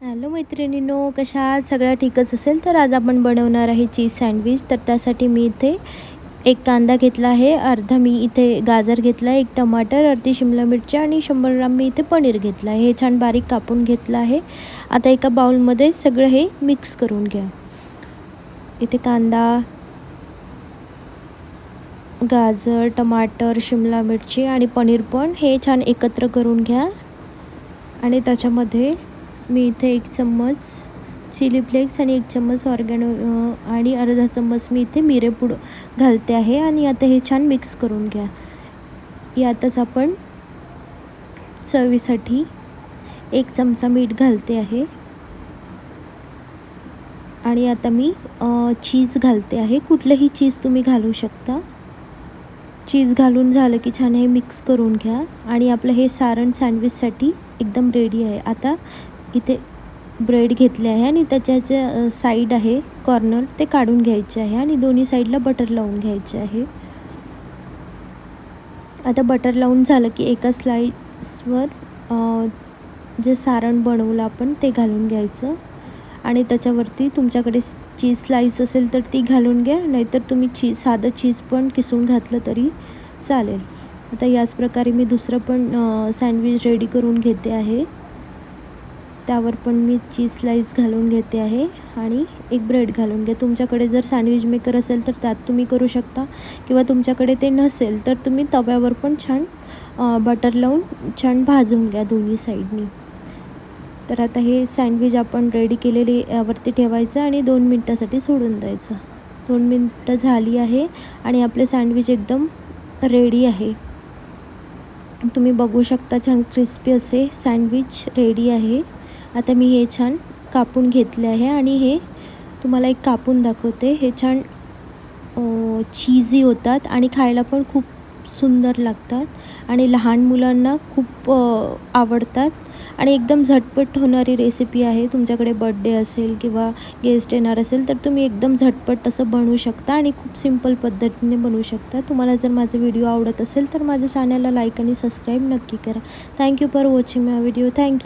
Hello मैत्रिणींनो, कशा आहात? सगळं ठीकच असेल तर आज आपण बनवणार आहे चीज सँडविच. तर त्यासाठी मी इथे एक कांदा घेतला आहे, अर्धा मी इथे गाजर घेतला आहे, एक टमाटर, अर्धी शिमला मिरची आणि 100 ग्राम मी इथे पनीर घेतलं आहे. हे छान बारीक कापून घेतलं आहे. आता एका बाउलमध्ये सगळं हे मिक्स करून घ्या. इथे कांदा, गाजर, टमाटर, शिमला मिरची आणि पनीर पण हे छान एकत्र करून घ्या. आणि त्याच्यामध्ये मी इथे 1 चम्मच चिली फ्लेक्स आणि 1 चम्मच ऑर्गॅनो आणि अर्धा चम्मच मी इथे मिरेपूड घालते आहे. आणि आता हे छान मिक्स करून घ्या. यातच आपण चवीसाठी 1 चमचा मीठ घालते आहे. आणि आता मी चीज घालते आहे. कुठलंही चीज तुम्ही घालू शकता. चीज घालून झालं की छान हे मिक्स करून घ्या. आणि आपलं हे सारण सँडविचसाठी एकदम रेडी आहे. आता इथे ब्रेड घेतले आहे आणि त्याच्या जे साईड आहे कॉर्नर ते काढून घ्यायचे आहे आणि दोन्ही साईडला बटर लावून घ्यायचे आहे. आता बटर लावून झालं की एका स्लाइसवर जे सारण बनवलं आपण ते घालून घ्यायचं. आणि त्याच्यावरती तुमच्याकडे चीज स्लाइस असेल तर ती घालून घ्या, नाहीतर तुम्ही साधं चीज पण किसून घातलं तरी चालेल. आता याच प्रकारे मी दुसरं पण सँडविच रेडी करून घेते आहे. त्यावर पण मी चीज स्लाइस घालून घेते आहे आणि एक ब्रेड घालून घ्या. तुमच्याकडे जर सँडविच मेकर असेल तर त्यात तुम्ही करू शकता, किंवा तुमच्याकडे ते नसेल तर तुम्ही तव्यावर पण छान बटर लावून छान भाजून घ्या दोन्ही साईडनी. तर आता हे सँडविच आपण रेडी केलेले यावरती ठेवायचं आणि 2 मिनटासाठी सोडून द्यायचं. 2 मिनटं झाली आहे आणि आपले सँडविच एकदम रेडी आहे. तुम्ही बघू शकता छान क्रिस्पी असे सँडविच रेडी आहे. आता मी हे छान कापून घेतले आहे आणि हे तुम्हाला एक कापून दाखवते. हे छान चीजी होतात आणि खायला पण खूप सुंदर लागतात आणि लहान मुलांना खूप आवडतात. आणि एकदम झटपट होणारी रेसिपी आहे. तुमच्याकडे बर्थडे असेल किंवा गेस्ट येणार असेल तर तुम्ही एकदम झटपट असं बनवू शकता आणि खूप सिंपल पद्धतीने बनवू शकता. तुम्हाला जर माझा व्हिडिओ आवडत असेल तर माझ्या चॅनलला लाईक आणि सबस्क्राईब नक्की करा. Thank you for watching my video. Thank you.